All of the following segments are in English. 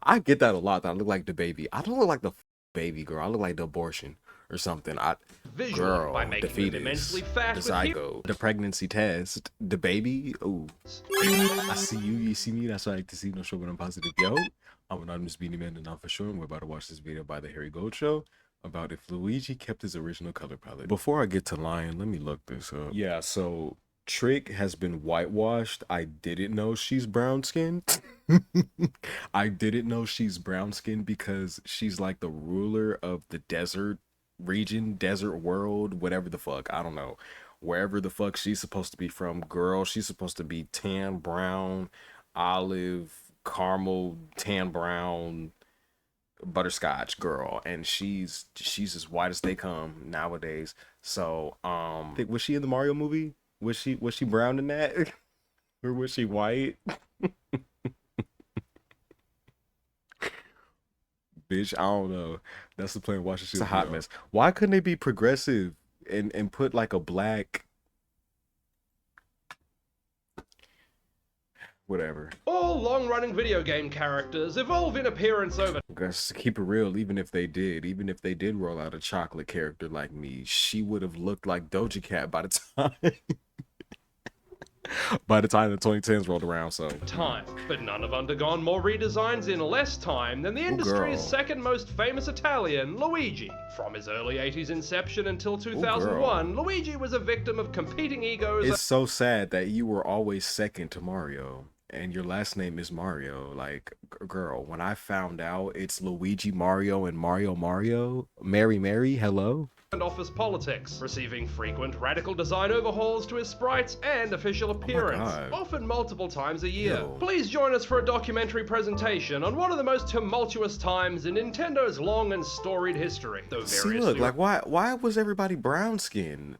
I get that a lot. That I look like the baby. I don't look like the baby girl. I look like the abortion or something. Visually by Girl, the making them immensely fetus, fat the with zygote, the pregnancy test, the baby. Ooh, I see you. You see me. That's what I like to see. No show, but I'm positive. Yo, I'm anonymous Beanie Man, and I'm for sure. And we're about to watch this video by the Harry Gold Show about if Luigi kept his original color palette. Before I get to lying, let me look this up. Yeah, so Trick has been whitewashed. I didn't know she's brown skinned. I didn't know she's brown skinned because she's like the ruler of the desert region, desert world, whatever the fuck. I don't know. Wherever the fuck she's supposed to be from, girl, she's supposed to be tan, brown, olive, caramel, tan, brown, butterscotch girl, and she's as white as they come nowadays. So was she in the Mario movie? Was she brown in that? Or was she white? Bitch, I don't know. That's the plan. Watch this shit. It's a hot mess. Why couldn't they be progressive and put like a black whatever? all long-running video game characters evolve in appearance over Guys, to keep it real, even if they did roll out a chocolate character like me, she would have looked like Doja Cat by the time by the time the 2010s rolled around. So time, but none have undergone more redesigns in less time than the industry's second most famous Italian, Luigi. From his early 80s inception until 2001, Luigi was a victim of competing egos. It's so sad that you were always second to Mario and your last name is Mario. Like, girl, when I found out it's Luigi Mario and Mario, Mary, hello? And office politics, receiving frequent radical design overhauls to his sprites and official appearance, often multiple times a year. Yo. Please join us for a documentary presentation on one of the most tumultuous times in Nintendo's long and storied history. See, look, like, why was everybody brown skinned?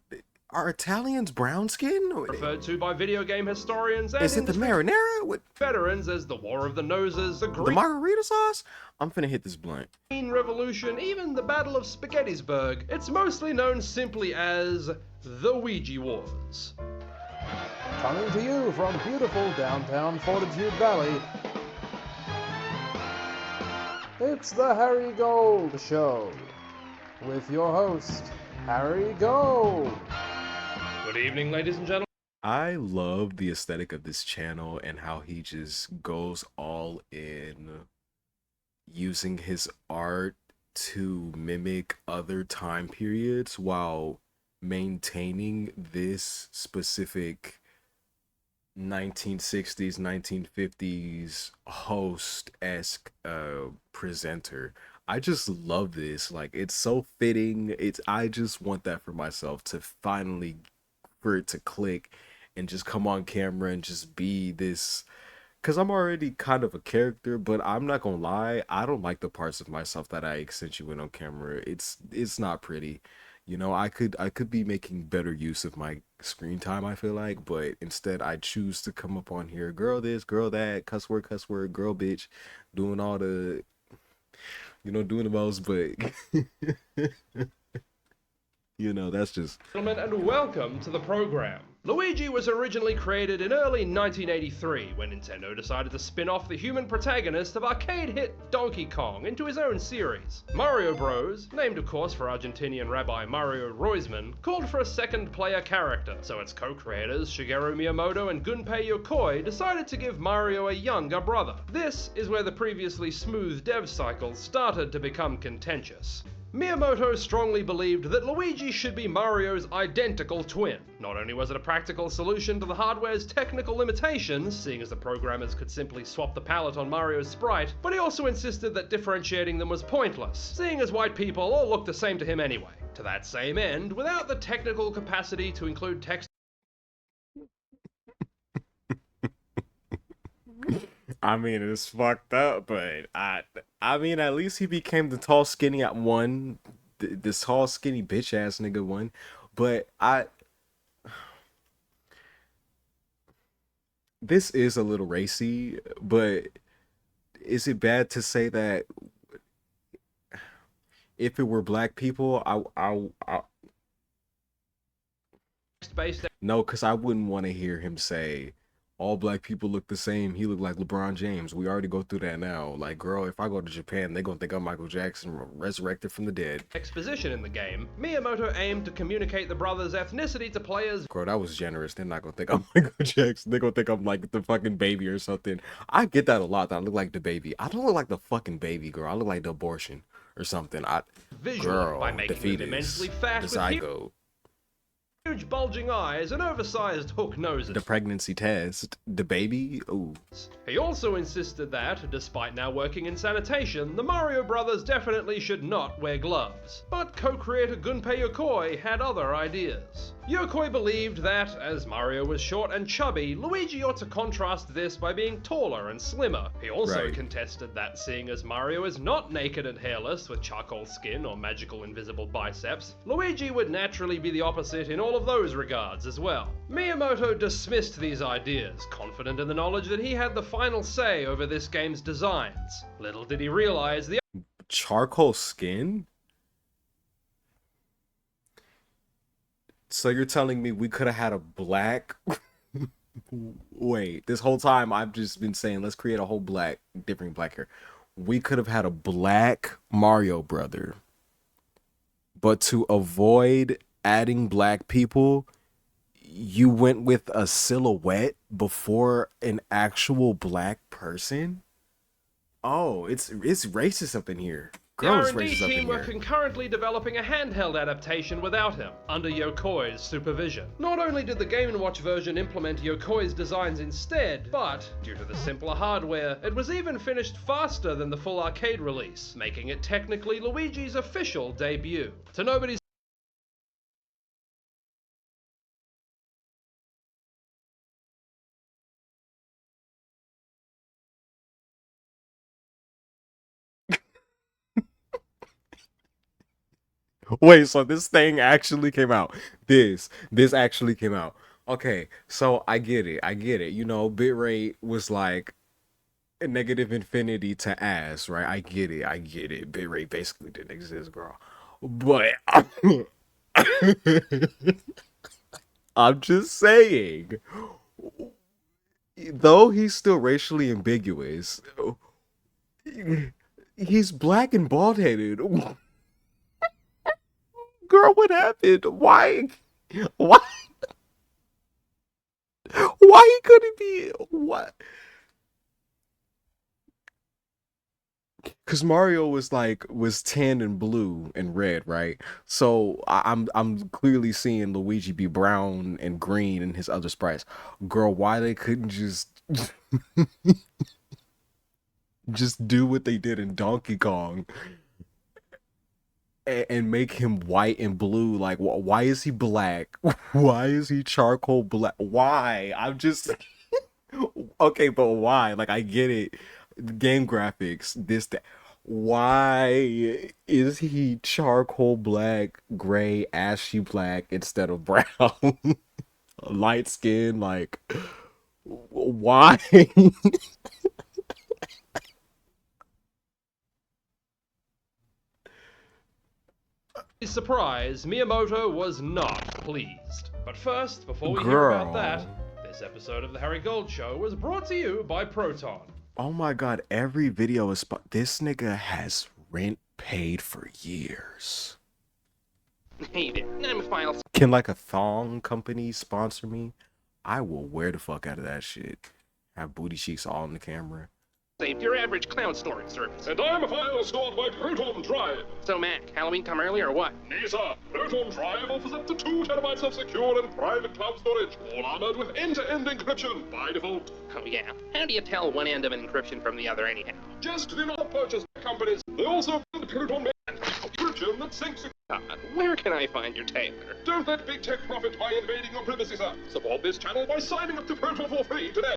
Are Italians brown skin? Referred to by video game historians and is it the marinara with veterans as the War of the Noses, the Green margarita sauce? I'm finna hit this blunt. Revolution, even the Battle of Spaghettisburg. It's mostly known simply as the Ouija Wars. Coming to you from beautiful downtown Fortitude Valley, it's the Harry Gold Show with your host, Harry Gold. Good evening, ladies and gentlemen. I love the aesthetic of this channel and how he just goes all in using his art to mimic other time periods while maintaining this specific 1960s, 1950s host-esque presenter. I just love this. Like, it's so fitting. I just want that for myself, to finally for it to click and just come on camera and just be this, because I'm already kind of a character, but I'm not gonna lie, I don't like the parts of myself that I accentuate on camera. It's not pretty. You know, I could be making better use of my screen time, I feel like, but instead I choose to come up on here, girl this, girl that, cuss word, girl bitch, doing all the, you know, doing the most, but you know, that's just... Gentlemen, and welcome to the program. Luigi was originally created in early 1983 when Nintendo decided to spin off the human protagonist of arcade hit Donkey Kong into his own series. Mario Bros, named of course for Argentinian rabbi Mario Roisman, called for a second player character, so its co-creators Shigeru Miyamoto and Gunpei Yokoi decided to give Mario a younger brother. This is where the previously smooth dev cycle started to become contentious. Miyamoto strongly believed that Luigi should be Mario's identical twin. Not only was it a practical solution to the hardware's technical limitations, seeing as the programmers could simply swap the palette on Mario's sprite, but he also insisted that differentiating them was pointless, seeing as white people all look the same to him anyway. To that same end, without the technical capacity to include text I mean, it's fucked up, but I mean, at least he became the tall, skinny at one, this tall, skinny bitch ass nigga one. But this is a little racy, but is it bad to say that if it were black people, no, because I wouldn't want to hear him say, all black people look the same. He looked like LeBron James. We already go through that now. Like, girl, if I go to Japan, they're gonna think I'm Michael Jackson resurrected from the dead. Exposition in the game, Miyamoto aimed to communicate the brothers' ethnicity to players. Girl, that was generous. They're not gonna think I'm Michael Jackson. They're gonna think I'm like the fucking baby or something. I get that a lot, that I look like the baby. I don't look like the fucking baby, girl. I look like the abortion or something. Visually, Girl, by making the them fetus, immensely fat the with zygote, huge bulging eyes and oversized hook noses. the pregnancy test, the baby. Ooh. He also insisted that, despite now working in sanitation, the Mario brothers definitely should not wear gloves. But co-creator Gunpei Yokoi had other ideas. Yokoi believed that, as Mario was short and chubby, Luigi ought to contrast this by being taller and slimmer. He also contested that, seeing as Mario is not naked and hairless with charcoal skin or magical invisible biceps, Luigi would naturally be the opposite in all of those regards as well. Miyamoto dismissed these ideas, confident in the knowledge that he had the final say over this game's designs. Little did he realize the Charcoal skin? So you're telling me we could have had a black... Wait, this whole time I've just been saying, let's create a whole different black hair. We could have had a black Mario brother. But to avoid adding black people, you went with a silhouette before an actual black person? Oh, it's racist up in here. The R&D team were concurrently developing a handheld adaptation without him, under Yokoi's supervision. Not only did the Game & Watch version implement Yokoi's designs instead, but, due to the simpler hardware, it was even finished faster than the full arcade release, making it technically Luigi's official debut. To nobody's Wait, so this thing actually came out. This actually came out. Okay, so I get it. You know, bitrate was like a negative infinity to ass, right? I get it. Bitrate basically didn't exist, girl. But I'm just saying, though he's still racially ambiguous, he's black and bald-headed. Girl, what happened? Why why he couldn't be what? Because Mario was tan and blue and red, right? So I'm clearly seeing Luigi be brown and green in his other sprites. Girl, why they couldn't just just do what they did in Donkey Kong and make him white and blue? Like, why is he black? Why is he charcoal black? Why? I'm just okay, but why? Like, I get it, game graphics, this, that. Why is he charcoal black, gray, ashy black instead of brown? Light skin, like, why? surprise, Miyamoto was not pleased. But first, before we hear about that, this episode of The Harry Gold Show was brought to you by Proton. Oh my god, every video is... This nigga has rent paid for years. Hey there, I'm File. Can like a thong company sponsor me? I will wear the fuck out of that shit. Have booty cheeks all in the camera. Saved your average cloud storage service. And I'm a file stored by Proton Drive. So, Mac, Halloween come early or what? Nay, sir. Proton Drive offers up to 2 terabytes of secure and private cloud storage, all armored with end-to-end encryption by default. Oh, yeah. How do you tell one end of an encryption from the other anyhow? Just do not purchase companies. They also build Proton encryption that syncs. Where can I find your tailor? Don't let big tech profit by invading your privacy, sir. Support this channel by signing up to Proton for free today.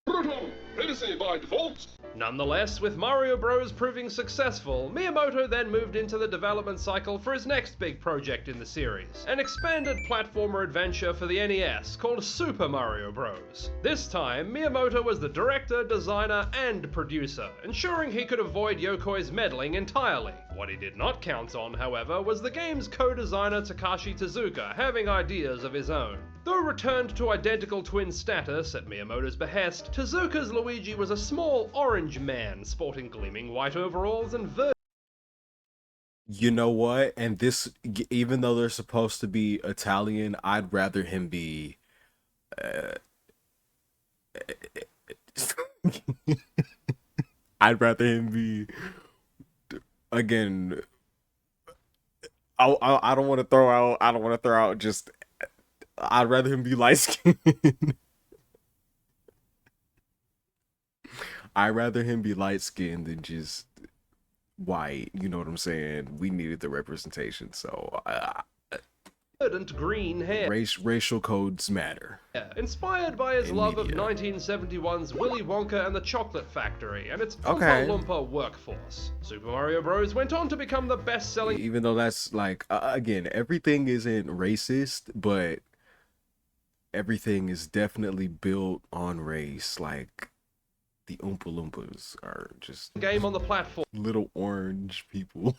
Proton, privacy by default. Nonetheless, with Mario Bros. Proving successful, Miyamoto then moved into the development cycle for his next big project in the series, an expanded platformer adventure for the NES called Super Mario Bros. This time, Miyamoto was the director, designer, and producer, ensuring he could avoid Yokoi's meddling entirely. What he did not count on, however, was the game's co-designer Takashi Tezuka having ideas of his own. Though returned to identical twin status at Miyamoto's behest, Tezuka's Luigi was a small orange man sporting gleaming white overalls and You know what? And this, even though they're supposed to be Italian, I'd rather him be. I'd rather him be. Again, I don't want to throw out. I don't want to throw out. Just, I'd rather him be light skinned. I'd rather him be light skinned than just white. You know what I'm saying? We needed the representation, so verdant green hair. Racial codes matter. Inspired by his love of media. 1971's Willy Wonka and the Chocolate Factory and its Oompa Okay. Loompa workforce. Super Mario Bros. Went on to become the best-selling Even though that's like, again, everything isn't racist, but everything is definitely built on race. Like, the Oompa Loompas are just game on the platform. little orange people.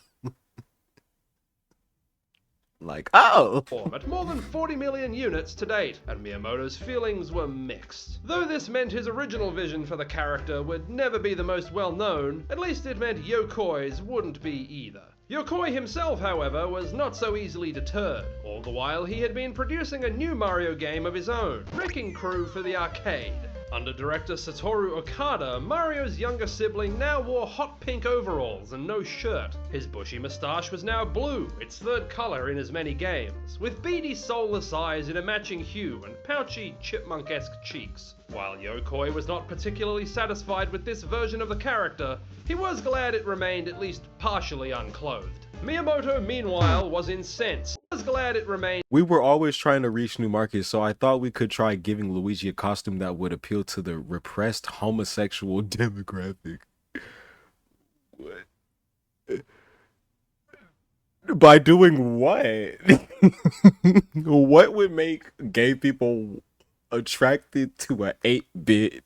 Like, oh! At more than 40 million units to date, and Miyamoto's feelings were mixed. Though this meant his original vision for the character would never be the most well-known, at least it meant Yokoi's wouldn't be either. Yokoi himself, however, was not so easily deterred. All the while he had been producing a new Mario game of his own, Wrecking Crew for the arcade. Under director Satoru Okada, Mario's younger sibling now wore hot pink overalls and no shirt. His bushy moustache was now blue, its third color in as many games, with beady soulless eyes in a matching hue and pouchy chipmunk-esque cheeks. While Yokoi was not particularly satisfied with this version of the character, he was glad it remained at least partially unclothed. Miyamoto, meanwhile, was incensed. He was glad it remained. We were always trying to reach new markets, so I thought we could try giving Luigi a costume that would appeal to the repressed homosexual demographic. What? By doing what? What would make gay people attracted to an 8-bit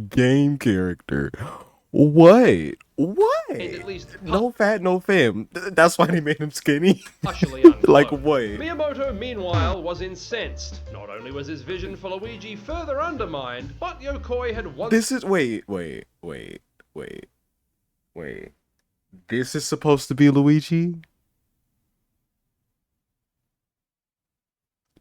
game character? What? What? At least No fat, no fam. That's why they made him skinny. partially unclothed. Like what? Miyamoto, meanwhile, was incensed. Not only was his vision for Luigi further undermined, but Yokoi had once This is wait. This is supposed to be Luigi?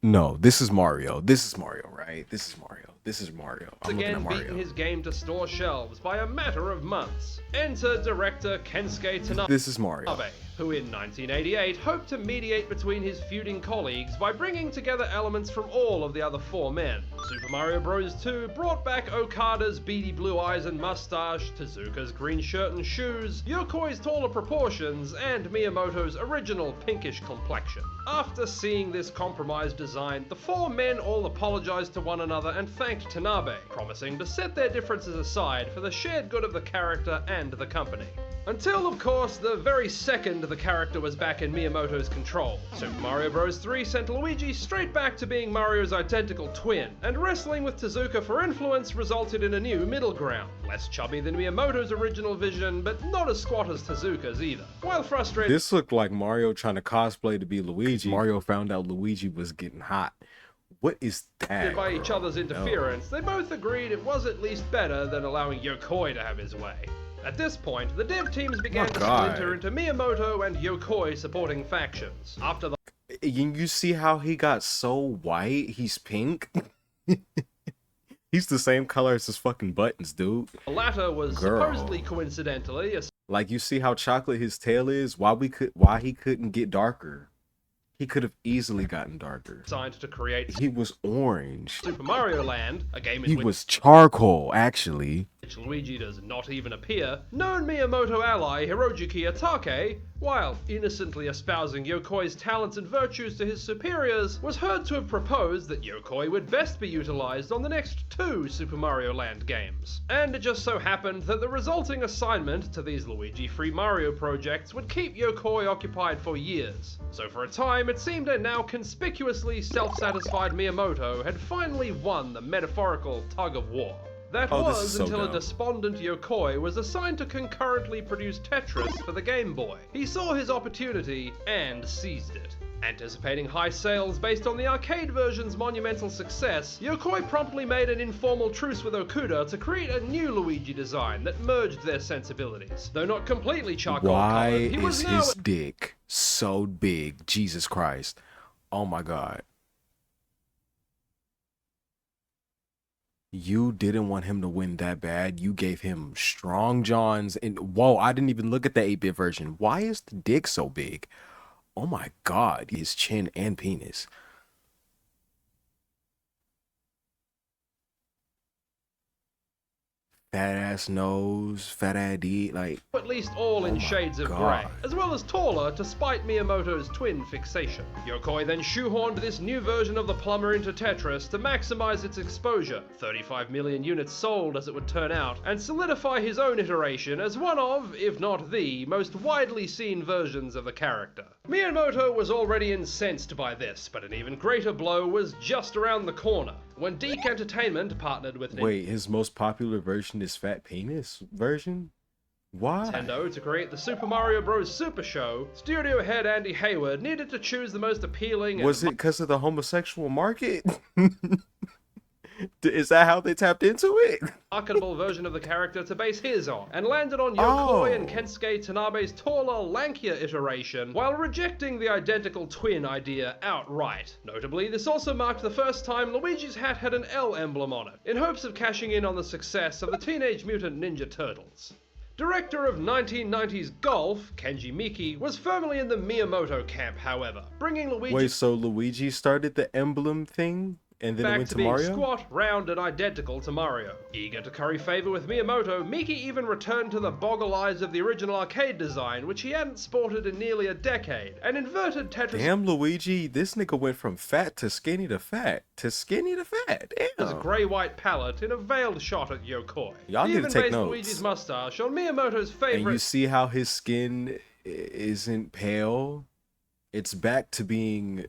No, this is Mario. This is Mario, right? This is Mario. This is Mario. I'm looking at again beaten Mario. his game to store shelves by a matter of months. Enter director Kensuke Tanabe. This is Mario. Who in 1988 hoped to mediate between his feuding colleagues by bringing together elements from all of the other four men. Super Mario Bros. 2 brought back Okada's beady blue eyes and mustache, Tezuka's green shirt and shoes, Yokoi's taller proportions, and Miyamoto's original pinkish complexion. After seeing this compromised design, the four men all apologized to one another and thanked Tanabe, promising to set their differences aside for the shared good of the character and the company. Until, of course, the very second the character was back in Miyamoto's control. Super Mario Bros. 3 sent Luigi straight back to being Mario's identical twin, and wrestling with Tezuka for influence resulted in a new middle ground. Less chubby than Miyamoto's original vision, but not as squat as Tezuka's either. While frustrated This looked like Mario trying to cosplay to be Luigi. Mario found out Luigi was getting hot. What is that? by each other's interference, they both agreed it was at least better than allowing Yokoi to have his way. At this point, the dev teams began to splinter into Miyamoto and Yokoi supporting factions. After the You see how he got so white? He's pink. He's the same color as his fucking buttons, dude. latter was Girl. supposedly coincidentally Like, you see how chocolate his tail is? Why he couldn't get darker? He could have easily gotten darker. assigned to create He was orange. Super Mario Land, a game in He which was charcoal, actually. Luigi does not even appear, known Miyamoto ally Hirojuki Atake, while innocently espousing Yokoi's talents and virtues to his superiors, was heard to have proposed that Yokoi would best be utilized on the next 2 Super Mario Land games. And it just so happened that the resulting assignment to these Luigi-free Mario projects would keep Yokoi occupied for years. So for a time, it seemed a now conspicuously self-satisfied Miyamoto had finally won the metaphorical tug-of-war. That was so until dumb. a despondent Yokoi was assigned to concurrently produce Tetris for the Game Boy. He saw his opportunity and seized it. Anticipating high sales based on the arcade version's monumental success, Yokoi promptly made an informal truce with Okuda to create a new Luigi design that merged their sensibilities. Though not completely charcoal-colored, he was now... Why is his dick so big? Jesus Christ. Oh my God. You didn't want him to win that bad. You gave him strong Johns. And whoa, I didn't even look at the 8-bit version. Why is the dick so big? Oh my God, his chin and penis. Fat ass nose, fat ass D, like... at least all in my shades of God. grey, as well as taller to spite Miyamoto's twin fixation. Yokoi then shoehorned this new version of the plumber into Tetris to maximize its exposure, 35 million units sold as it would turn out, and solidify his own iteration as one of, if not the, most widely seen versions of the character. Miyamoto was already incensed by this, but an even greater blow was just around the corner, when Deke Entertainment partnered with Wait, his most popular version is Fat Penis version? Why? Nintendo to create the Super Mario Bros. Super Show. Studio head Andy Hayward needed to choose the most appealing and... Was it because of the homosexual market? Is that how they tapped into it? marketable version of the character to base his on, and landed on Yokoi and Kensuke Tanabe's taller, lankier iteration, while rejecting the identical twin idea outright. Notably, this also marked the first time Luigi's hat had an L emblem on it, in hopes of cashing in on the success of the Teenage Mutant Ninja Turtles. Director of 1990s Golf, Kenji Miki, was firmly in the Miyamoto camp, however, bringing Luigi... Wait, so Luigi started the emblem thing? And then it back went to to being Mario? squat, round, and identical to Mario. Eager to curry favor with Miyamoto, Miki even returned to the boggle eyes of the original arcade design, which he hadn't sported in nearly a decade, and inverted Tetris... Damn, Luigi, this nigga went from fat to skinny to fat to skinny to fat. Damn. ...as a grey-white palette in a veiled shot at Yokoi. Y'all need to take notes. Luigi's mustache on Miyamoto's favorite... And you see how his skin isn't pale? It's back to being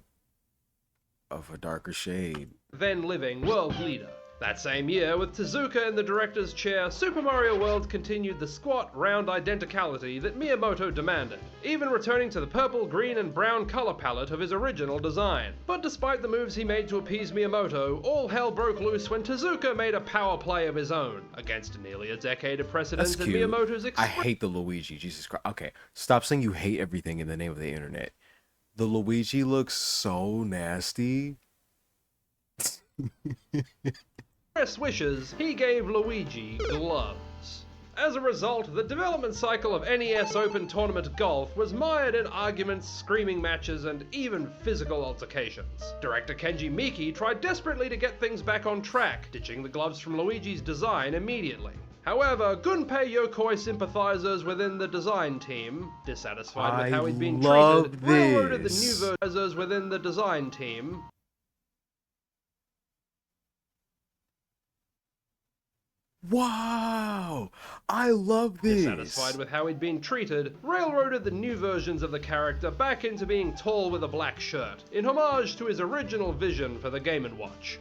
of a darker shade. then living world leader. That same year, with Tezuka in the director's chair, Super Mario World continued the squat, round identicality that Miyamoto demanded, even returning to the purple, green, and brown color palette of his original design. But despite the moves he made to appease Miyamoto, all hell broke loose when Tezuka made a power play of his own, against nearly a decade of precedent in Miyamoto's I hate the Luigi, Jesus Christ. Okay, stop saying you hate everything in the name of the internet. The Luigi looks so nasty. Express wishes, he gave Luigi gloves. As a result, the development cycle of NES Open Tournament Golf was mired in arguments, screaming matches, and even physical altercations. Director Kenji Miki tried desperately to get things back on track, ditching the gloves from Luigi's design immediately. However, Gunpei Yokoi sympathizers within the design team, dissatisfied with how he'd been treated, railroaded the new versions within the design team. Wow, I love this. Dissatisfied with how he'd been treated, railroaded the new versions of the character back into being tall with a black shirt, in homage to his original vision for the Game & Watch.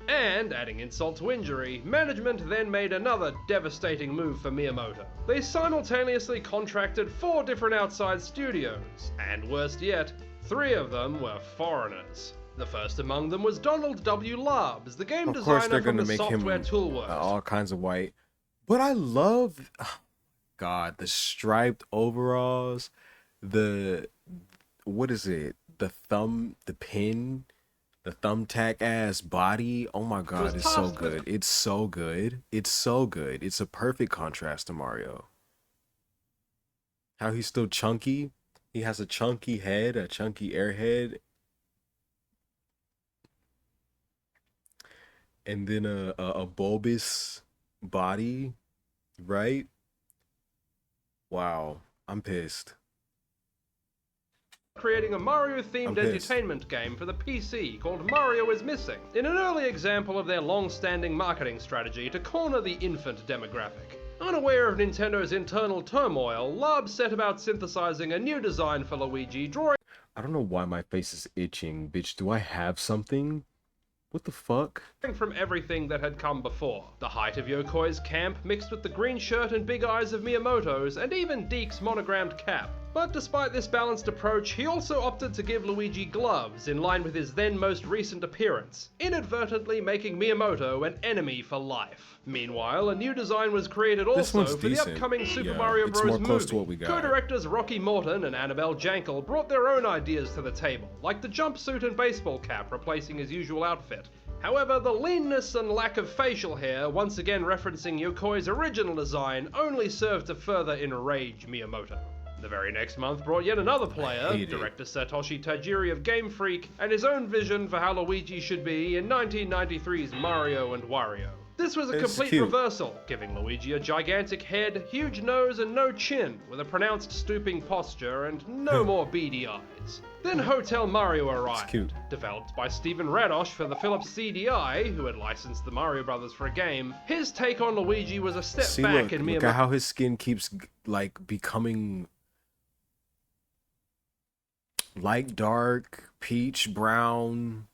And, adding insult to injury, management then made another devastating move for Miyamoto. They simultaneously contracted 4 different outside studios, and worst yet, 3 of them were foreigners. The first among them was Donald W. Labs, the game designer from the Software Toolworks. All kinds of white. But I love, God, the striped overalls, what is it? The thumbtack ass body. Oh my God, it's so good. It's so good. It's so good. It's a perfect contrast to Mario. How he's still chunky. He has a chunky head, a chunky airhead. And then a bulbous body, right? Wow, I'm pissed. Creating a Mario-themed entertainment game for the PC called Mario is Missing, in an early example of their long-standing marketing strategy to corner the infant demographic. Unaware of Nintendo's internal turmoil, Lab set about synthesizing a new design for Luigi, drawing... I don't know why my face is itching, bitch. Do I have something? What the fuck? from everything that had come before. The height of Yokoi's camp mixed with the green shirt and big eyes of Miyamoto's, and even Deke's monogrammed cap. But despite this balanced approach, he also opted to give Luigi gloves in line with his then most recent appearance, inadvertently making Miyamoto an enemy for life. Meanwhile, a new design was created also for the upcoming Super Mario Bros. Movie. Co-directors Rocky Morton and Annabelle Jankel brought their own ideas to the table, like the jumpsuit and baseball cap replacing his usual outfit. However, the leanness and lack of facial hair, once again referencing Yokoi's original design, only served to further enrage Miyamoto. The very next month brought yet another player, director Satoshi Tajiri of Game Freak, and his own vision for how Luigi should be in 1993's Mario and Wario. This was a complete reversal, giving Luigi a gigantic head, huge nose and no chin, with a pronounced stooping posture and no more beady eyes. Then Hotel Mario arrived, developed by Stephen Radosh for the Philips CDI, who had licensed the Mario Brothers for a game. His take on Luigi was a step back in Miyamoto. Look at how his skin keeps like becoming light dark, peach, brown,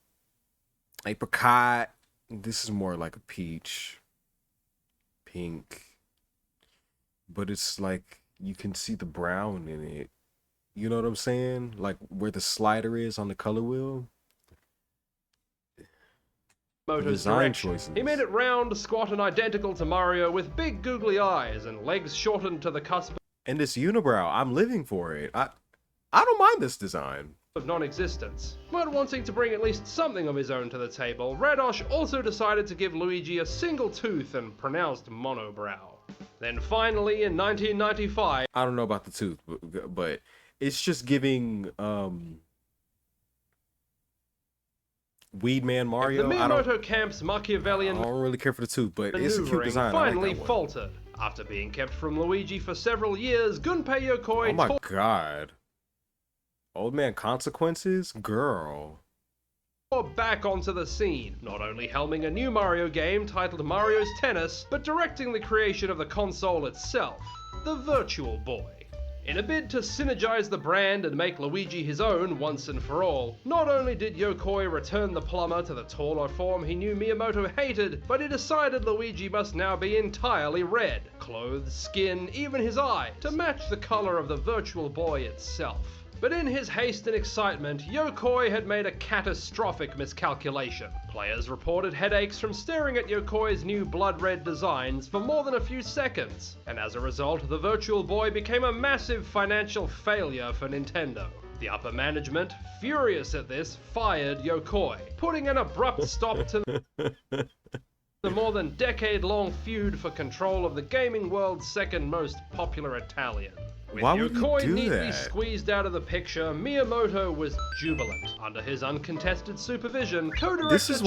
apricot. This is more like a peach, pink, but it's like you can see the brown in it. You know what I'm saying? Like where the slider is on the color wheel. Design choices. He made it round, squat, and identical to Mario with big googly eyes and legs shortened to the cusp. And this unibrow, I'm living for it. I don't mind this design. Of non-existence. But wanting to bring at least something of his own to the table, Radosh also decided to give Luigi a single tooth and pronounced monobrow. Then finally, in 1995... I don't know about the tooth, but it's just giving Weed Man Mario. The Miyamoto camp's Machiavellian... I don't really care for the tooth, but it's a cute design. Finally faltered. After being kept from Luigi for several years, Gunpei Yokoi... Oh my god. Old Man Consequences? Girl. Back onto the scene, not only helming a new Mario game titled Mario's Tennis, but directing the creation of the console itself, the Virtual Boy. In a bid to synergize the brand and make Luigi his own once and for all, not only did Yokoi return the plumber to the taller form he knew Miyamoto hated, but he decided Luigi must now be entirely red, clothes, skin, even his eyes, to match the color of the Virtual Boy itself. But in his haste and excitement, Yokoi had made a catastrophic miscalculation. Players reported headaches from staring at Yokoi's new blood-red designs for more than a few seconds, and as a result, the Virtual Boy became a massive financial failure for Nintendo. The upper management, furious at this, fired Yokoi, putting an abrupt stop to the more than decade-long feud for control of the gaming world's second most popular Italian. With Yokoi neatly squeezed out of the picture, Miyamoto was jubilant. Under his uncontested supervision, co-director This is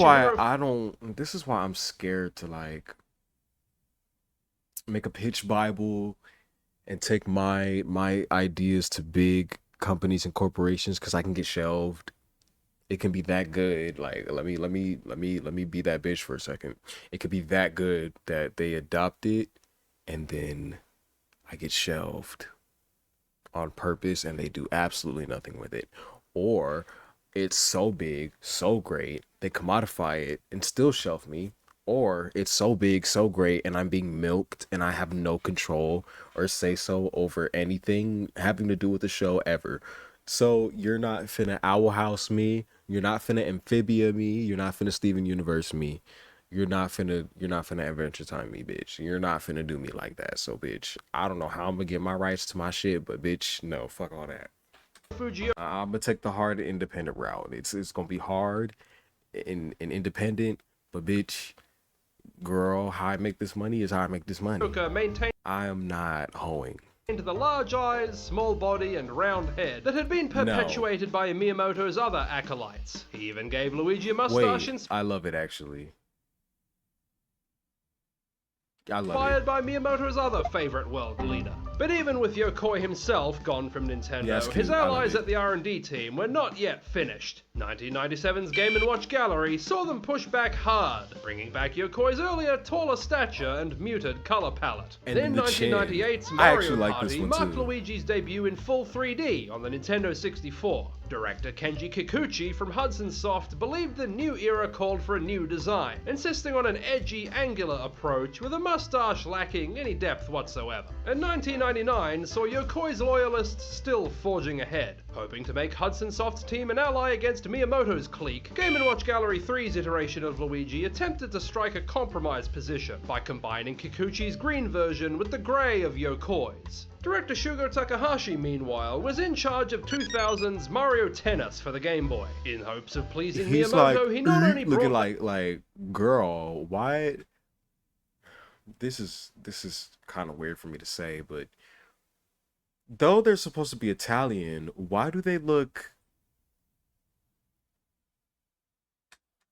why I'm scared to like make a pitch Bible and take my ideas to big companies and corporations, because I can get shelved. It can be that good. Like let me be that bitch for a second. It could be that good that they adopt it and then I get shelved on purpose and they do absolutely nothing with it. Or it's so big, so great, they commodify it and still shelf me. Or it's so big, so great, and I'm being milked and I have no control or say so over anything having to do with the show ever. So you're not finna Owl House me, you're not finna Amphibia me, you're not finna Steven Universe me. You're not finna Adventure Time me, bitch. You're not finna do me like that. So, bitch, I don't know how I'm gonna get my rights to my shit, but bitch, no, fuck all that. I'm gonna take the hard independent route. It's gonna be hard and independent, but bitch, girl, how I make this money is how I make this money. I am not hoeing. Into the large eyes, small body, and round head that had been perpetuated by Miyamoto's other acolytes. He even gave Luigi a mustache I love it actually. I love inspired by Miyamoto's other favorite world leader. But even with Yokoi himself gone from Nintendo, Yeah, that's his cute. I love allies it. at the R&D team were not yet finished. 1997's Game & Watch Gallery saw them push back hard, bringing back Yokoi's earlier taller stature and muted color palette. And Then the chin. 1998's I Mario actually like this Party one marked too. Luigi's debut in full 3D on the Nintendo 64. Director Kenji Kikuchi from Hudson Soft believed the new era called for a new design, insisting on an edgy, angular approach with a mustache lacking any depth whatsoever. And 1999 saw Yokoi's loyalists still forging ahead, hoping to make Hudson Soft's team an ally against Miyamoto's clique. Game & Watch Gallery 3's iteration of Luigi attempted to strike a compromise position by combining Kikuchi's green version with the grey of Yokoi's. Director Shugo Takahashi, meanwhile, was in charge of 2000's Mario Tennis for the Game Boy. In hopes of pleasing He's Miyamoto, like he not only looking brought like girl, why? This is kind of weird for me to say, but though they're supposed to be Italian, why do they look?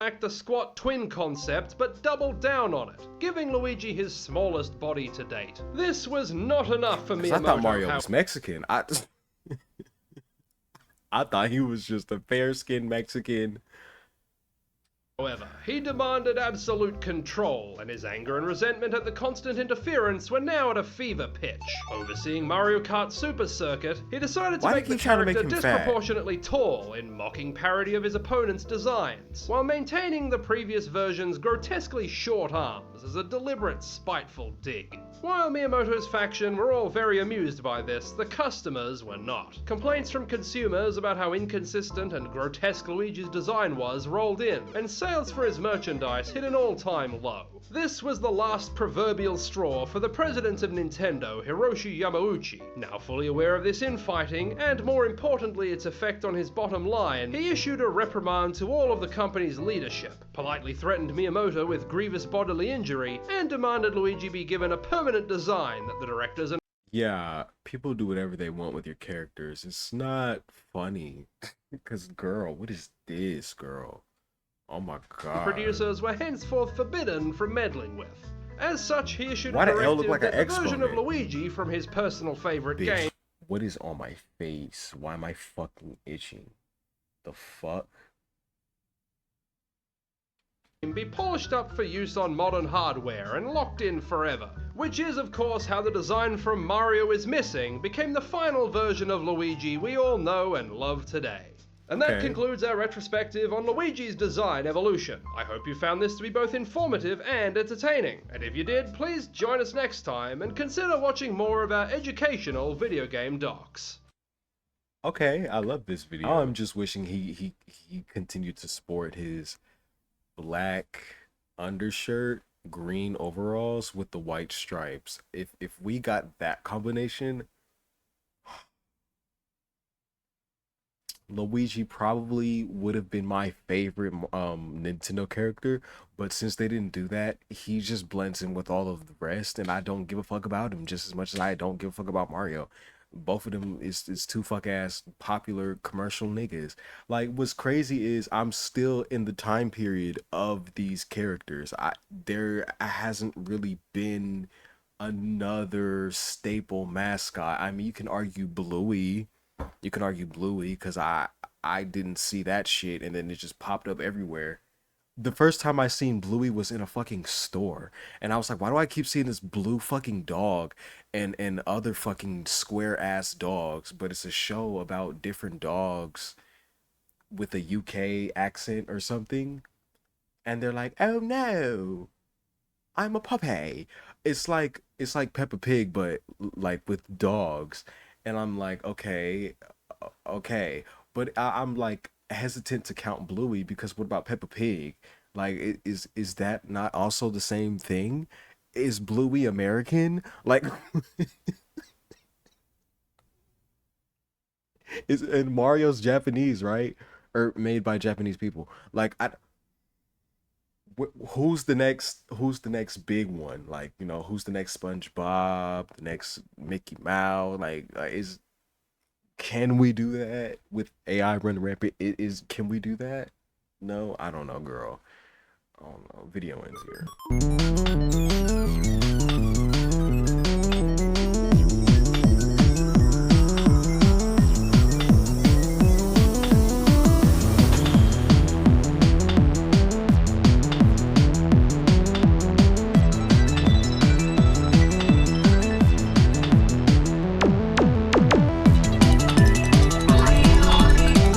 back the squat twin concept, but doubled down on it, giving Luigi his smallest body to date. This was not enough for 'Cause Miyamoto. I thought Mario was Mexican. I thought he was just a fair-skinned Mexican. However, he demanded absolute control, and his anger and resentment at the constant interference were now at a fever pitch. Overseeing Mario Kart Super Circuit, he decided to Why do make you the keep trying to make character him fat? disproportionately tall in mocking parody of his opponent's designs, while maintaining the previous version's grotesquely short arms as a deliberate, spiteful dig. While Miyamoto's faction were all very amused by this, the customers were not. Complaints from consumers about how inconsistent and grotesque Luigi's design was rolled in, and sales for his merchandise hit an all-time low. This was the last proverbial straw for the president of Nintendo, Hiroshi Yamauchi. Now fully aware of this infighting, and more importantly its effect on his bottom line, he issued a reprimand to all of the company's leadership, politely threatened Miyamoto with grievous bodily injury, and demanded Luigi be given a permanent design that the directors and Yeah, people do whatever they want with your characters. It's not funny. Because, girl, what is this, girl? Oh my god. producers were henceforth forbidden from meddling with. As such, he issued Why a the L look directive like an that the version of exponent? Luigi from his personal favorite Bitch, game what is on my face? Why am I fucking itching? The fuck? be polished up for use on modern hardware and locked in forever, which is of course how the design from Mario is Missing became the final version of Luigi we all know and love today. And that Okay. concludes our retrospective on Luigi's design evolution. I hope you found this to be both informative and entertaining, and if you did, please join us next time and consider watching more of our educational video game docs. Okay, I love this video. I'm just wishing he continued to sport his black undershirt, green overalls with the white stripes. If we got that combination, Luigi probably would have been my favorite Nintendo character, but since they didn't do that, he just blends in with all of the rest, and I don't give a fuck about him just as much as I don't give a fuck about Mario. Both of them is two fuck ass popular commercial niggas. Like, what's crazy is I'm still in the time period of these characters. There hasn't really been another staple mascot. I mean, you can argue Bluey. You can argue Bluey because I didn't see that shit, and then it just popped up everywhere. The first time I seen Bluey was in a fucking store, and I was like, why do I keep seeing this blue fucking dog and other fucking square ass dogs? But it's a show about different dogs with a UK accent or something, and they're like, oh no, I'm a puppy. It's like Peppa Pig, but like with dogs. And I'm like, okay, but I'm like hesitant to count Bluey because what about Peppa Pig? Like, is that not also the same thing? Is Bluey American? Like, and Mario's Japanese, right? Or made by Japanese people. Like, who's the next big one? Like, you know, who's the next SpongeBob, the next Mickey Mouse? Like can we do that with AI running rampant? Can we do that? No, I don't know, girl. I don't know. Video ends here.